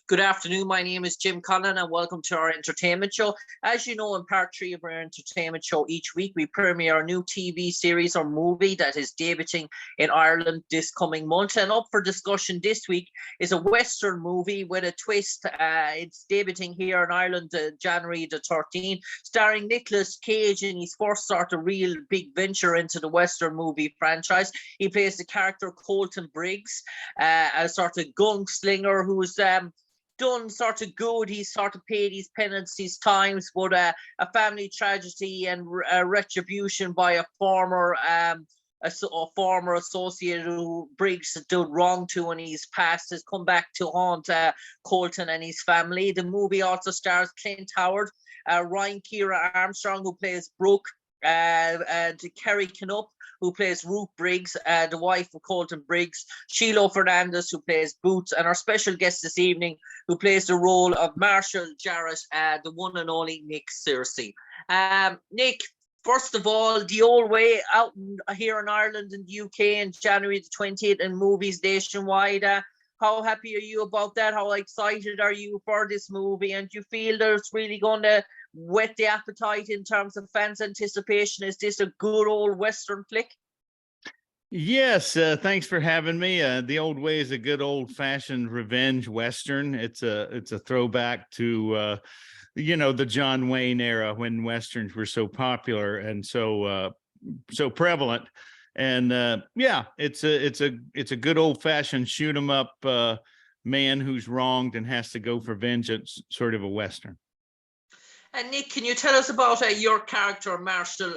Good afternoon. My name is Jim Conlan, and welcome to our entertainment show. As you know, in part three of our entertainment show each week, we premiere a new TV series or movie that is debuting in Ireland this coming month. And up for discussion this week is a Western movie with a twist. It's debuting here in Ireland January the 13th, starring Nicolas Cage in his first sort of real big venture into the Western movie franchise. He plays the character Colton Briggs, a sort of gunslinger who's done sort of good. He's sort of paid his penance, his times, but a family tragedy and retribution by a former associate who Briggs had done wrong to in his past has come back to haunt Colton and his family. The movie also stars Clint Howard, Kiera Armstrong, who plays Brooke, and Kerry Knuppe, who plays Ruth Briggs, the wife of Colton Briggs, Shiloh Fernandez, who plays Boots, and our special guest this evening, who plays the role of Marshal Jarret, the one and only Nick Searcy. Nick, first of all, the old way out here in Ireland and the UK in January the 20th and movies nationwide. How happy are you about that? How excited are you for this movie? And do you feel that it's really going to whet the appetite in terms of fans' anticipation? Is this a good old Western flick? Yes, thanks for having me. The Old Way is a good old-fashioned revenge Western. It's a throwback to the John Wayne era when Westerns were so popular and so prevalent. And it's a good old-fashioned shoot 'em up man who's wronged and has to go for vengeance, sort of a Western. And Nick, can you tell us about your character, Marshal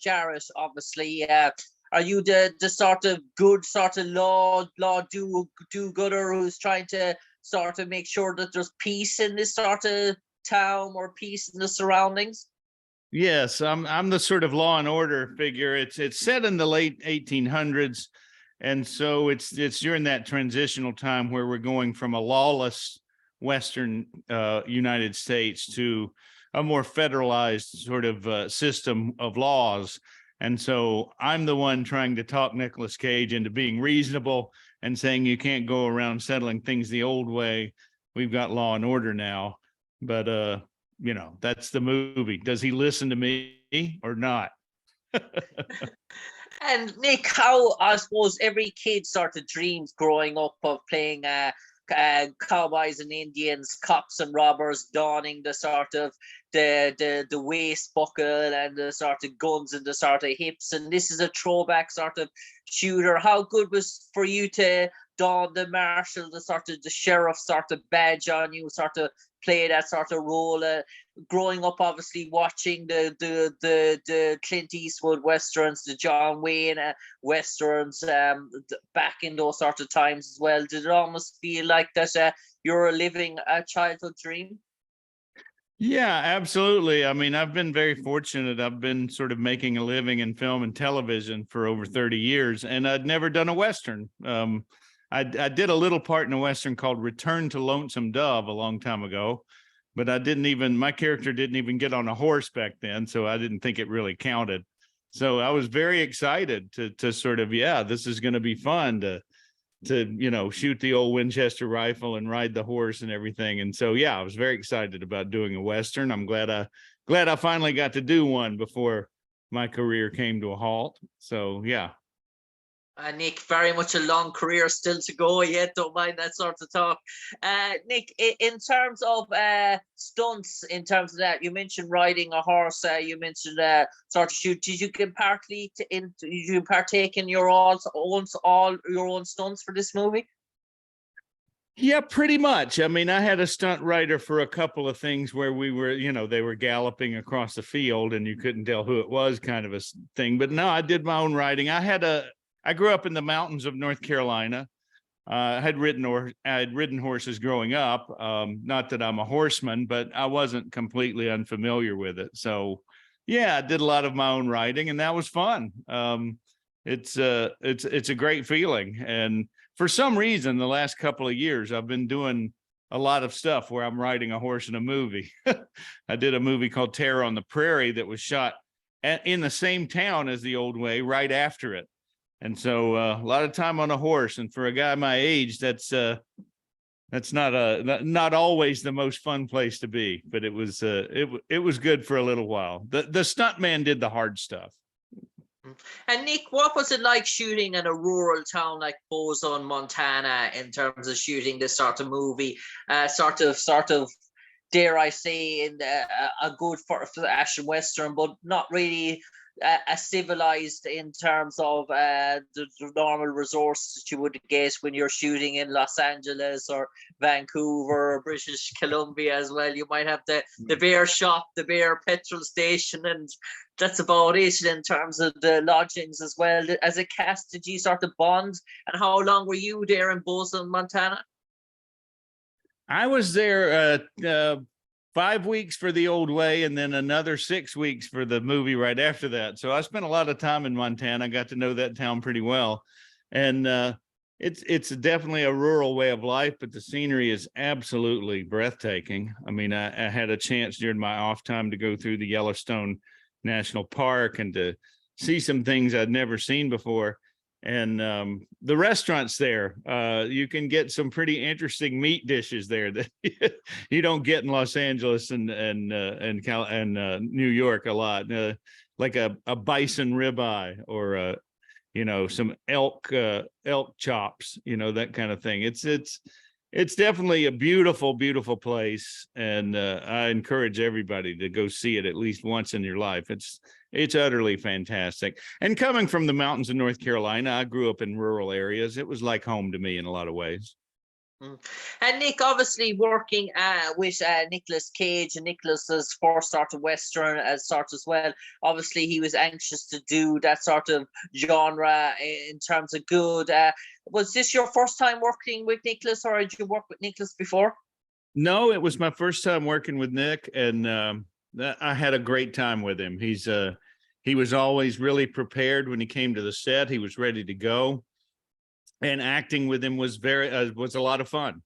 Jarret? Obviously, are you the sort of good sort of law do-gooder who's trying to sort of make sure that there's peace in this sort of town or peace in the surroundings? Yes, I'm the sort of law and order figure. It's set in the late 1800s, and so it's during that transitional time where we're going from a lawless Western United States to a more federalized sort of system of laws. And so I'm the one trying to talk Nicolas Cage into being reasonable and saying you can't go around settling things the old way. We've got law and order now. But that's the movie. Does he listen to me or not? And Nick, how I suppose every kid sort of dreams growing up of playing cowboys and Indians, cops and robbers, donning the sort of the waist buckle and the sort of guns and the sort of hips. And this is a throwback sort of shooter. How good was for you to don the marshal, the sort of the sheriff sort of badge on you, sort of play that sort of role? Growing up, obviously watching the Clint Eastwood westerns, the John Wayne westerns, back in those sort of times as well. Did it almost feel like that you're living a childhood dream? Yeah, absolutely. I mean, I've been very fortunate. I've been sort of making a living in film and television for over 30 years, and I'd never done a Western. I did a little part in a Western called Return to Lonesome Dove a long time ago, but my character didn't even get on a horse back then, so I didn't think it really counted. So I was very excited to sort of, this is going to be fun to shoot the old Winchester rifle and ride the horse and everything. And so, I was very excited about doing a Western. I'm glad I finally got to do one before my career came to a halt. So, yeah. Nick, very much a long career still to go yet. Don't mind that sort of talk. Nick, in terms of stunts, in terms of that, you mentioned riding a horse. You mentioned sort of shoot. Did you partake in all your own stunts for this movie? Yeah, pretty much. I mean, I had a stunt rider for a couple of things where we were, they were galloping across the field and you couldn't tell who it was, kind of a thing. But no, I did my own riding. I grew up in the mountains of North Carolina. I had ridden horses growing up. Not that I'm a horseman, but I wasn't completely unfamiliar with it. So, I did a lot of my own riding, and that was fun. It's a great feeling. And for some reason, the last couple of years, I've been doing a lot of stuff where I'm riding a horse in a movie. I did a movie called Terror on the Prairie that was shot in the same town as The Old Way, right after it. And so a lot of time on a horse, and for a guy my age, that's that's not always the most fun place to be, but it was good for a little while. The stuntman did the hard stuff. And Nick, what was it like shooting in a rural town like Bozeman, Montana, in terms of shooting this sort of movie? Sort of, dare I say, in a good for action western, but not really a civilized in terms of the normal resources that you would get when you're shooting in Los Angeles or Vancouver or British Columbia as well. You might have the bear shop, the bear petrol station, and that's about it in terms of the lodgings as well. As a cast, did you sort of bond? And how long were you there in Bozeman, Montana? I was there 5 weeks for The Old Way, and then another 6 weeks for the movie right after that. So I spent a lot of time in Montana. I got to know that town pretty well, and it's definitely a rural way of life, but the scenery is absolutely breathtaking. I mean, I had a chance during my off time to go through the Yellowstone National Park and to see some things I'd never seen before. And the restaurants there, you can get some pretty interesting meat dishes there that you don't get in Los Angeles and New York a lot, like a bison ribeye or some elk chops, that kind of thing. It's definitely a beautiful place, and I encourage everybody to go see it at least once in your life. It's utterly fantastic. And coming from the mountains of North Carolina, I grew up in rural areas. It was like home to me in a lot of ways. And Nick, obviously working with Nicolas Cage, and Nicolas's first sort of Western sort as well. Obviously, he was anxious to do that sort of genre in terms of good. Was this your first time working with Nicolas, or did you work with Nicolas before? No, it was my first time working with Nick, and I had a great time with him. He was always really prepared when he came to the set. He was ready to go. And acting with him was was a lot of fun.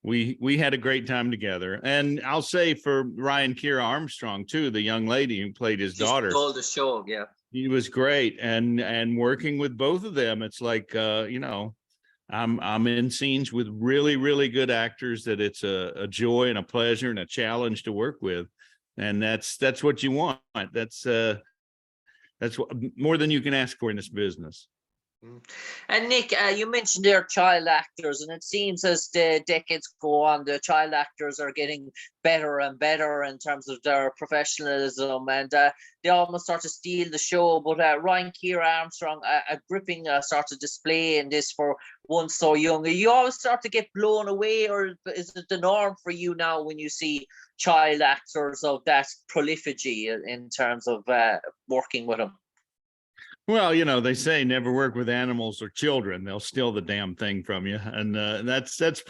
We had a great time together, and I'll say for Kiera Armstrong too, the young lady who played his daughter, stole the show. Yeah, he was great, and working with both of them, it's like I'm in scenes with really good actors that it's a joy and a pleasure and a challenge to work with, and that's what you want. That's what more than you can ask for in this business. And Nick, you mentioned they're child actors, and it seems as the decades go on, the child actors are getting better and better in terms of their professionalism, and they almost start to steal the show. But Kiera Armstrong, a gripping sort of display in this for one so young. You always start to get blown away, or is it the norm for you now when you see child actors of that prolificity in terms of working with them? Well, they say never work with animals or children; they'll steal the damn thing from you, and that's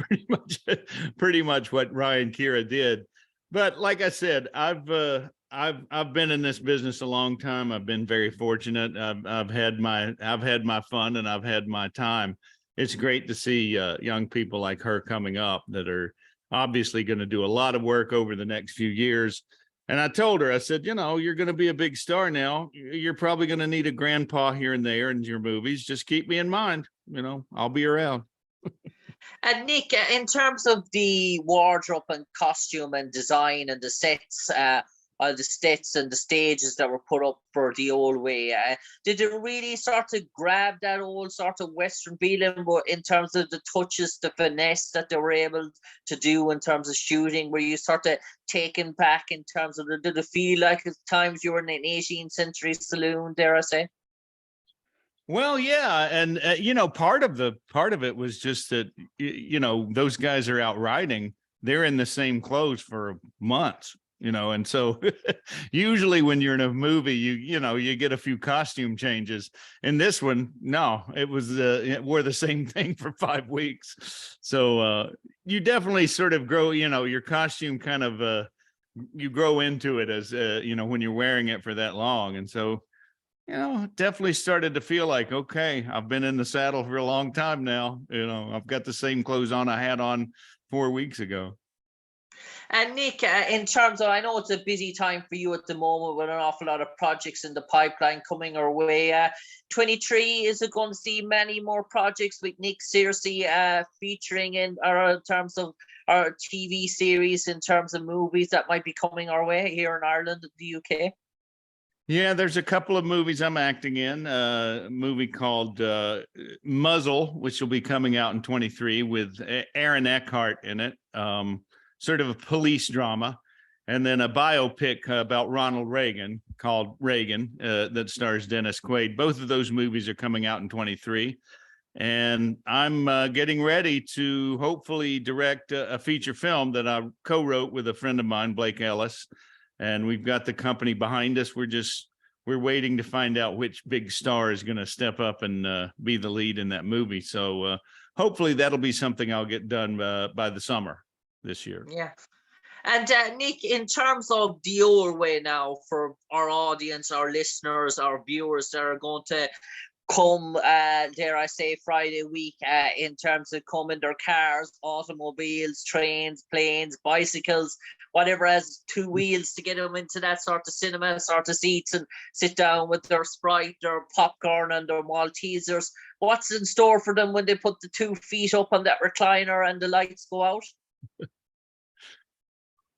pretty much what Kiera did. But like I said, I've been in this business a long time. I've been very fortunate. I've had my fun, and I've had my time. It's great to see young people like her coming up that are obviously going to do a lot of work over the next few years. And I told her, I said, you're going to be a big star now. You're probably going to need a grandpa here and there in your movies. Just keep me in mind. I'll be around. And Nick, in terms of the wardrobe and costume and design and the sets and the stages that were put up for The Old Way, did it really sort of grab that old sort of Western feeling in terms of the touches, the finesse that they were able to do in terms of shooting? Were you sort of taken back in terms of, did it feel like at times you were in an 18th century saloon, dare I say? Well, yeah, and part of it was just that those guys are out riding. They're in the same clothes for months. And so usually when you're in a movie, you get a few costume changes. In this one, no, it wore the same thing for 5 weeks. So you definitely sort of grow, your costume kind of, you grow into it as, when you're wearing it for that long. And so, definitely started to feel like, okay, I've been in the saddle for a long time now. I've got the same clothes on I had on 4 weeks ago. And Nick, in terms of, I know it's a busy time for you at the moment with an awful lot of projects in the pipeline coming our way. 23, is it going to see many more projects with Nick Searcy featuring in, or in terms of our TV series, in terms of movies that might be coming our way here in Ireland and the UK? Yeah, there's a couple of movies I'm acting in. A movie called Muzzle, which will be coming out in 23 with Aaron Eckhart in it. Sort of a police drama, and then a biopic about Ronald Reagan called Reagan that stars Dennis Quaid. Both of those movies are coming out in 23. And I'm getting ready to hopefully direct a feature film that I co-wrote with a friend of mine, Blake Ellis. And we've got the company behind us. We're waiting to find out which big star is going to step up and be the lead in that movie. So hopefully that'll be something I'll get done by the summer this year. Yeah. And Nick, in terms of the old way now, for our audience, our listeners, our viewers that are going to come, dare I say, Friday week, in terms of come in their cars, automobiles, trains, planes, bicycles, whatever has two wheels, to get them into that sort of cinema, sort of seats, and sit down with their Sprite, their popcorn and their Maltesers. What's in store for them when they put the 2 feet up on that recliner and the lights go out?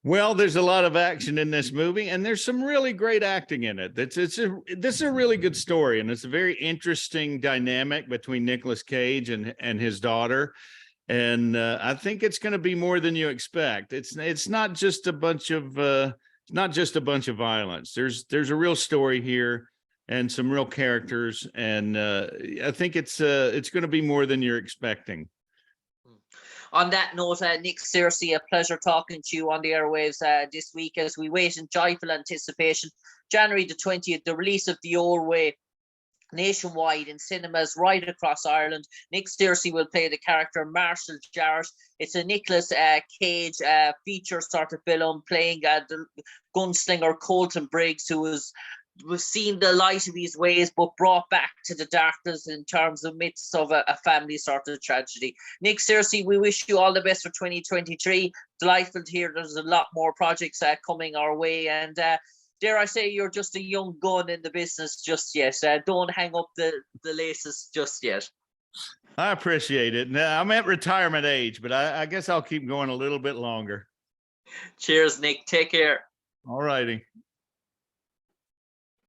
Well, there's a lot of action in this movie, and there's some really great acting in it. This is a really good story, and it's a very interesting dynamic between Nicolas Cage and his daughter. And I think it's going to be more than you expect. It's not just a bunch of violence. There's a real story here and some real characters, and I think it's going to be more than you're expecting. On that note, Nick Searcy, a pleasure talking to you on the airwaves this week as we wait in joyful anticipation. January the 20th, the release of The Old Way nationwide in cinemas right across Ireland. Nick Searcy will play the character Marshal Jarret. It's a Nicolas Cage feature sort of film, playing the gunslinger Colton Briggs, who was seen the light of his ways, but brought back to the darkness in terms of midst of a family sort of tragedy. Nick Searcy, we wish you all the best for 2023. Delightful to hear there's a lot more projects coming our way. And dare I say, you're just a young gun in the business just yet. Don't hang up the laces just yet. I appreciate it. Now, I'm at retirement age, but I guess I'll keep going a little bit longer. Cheers, Nick. Take care. All righty.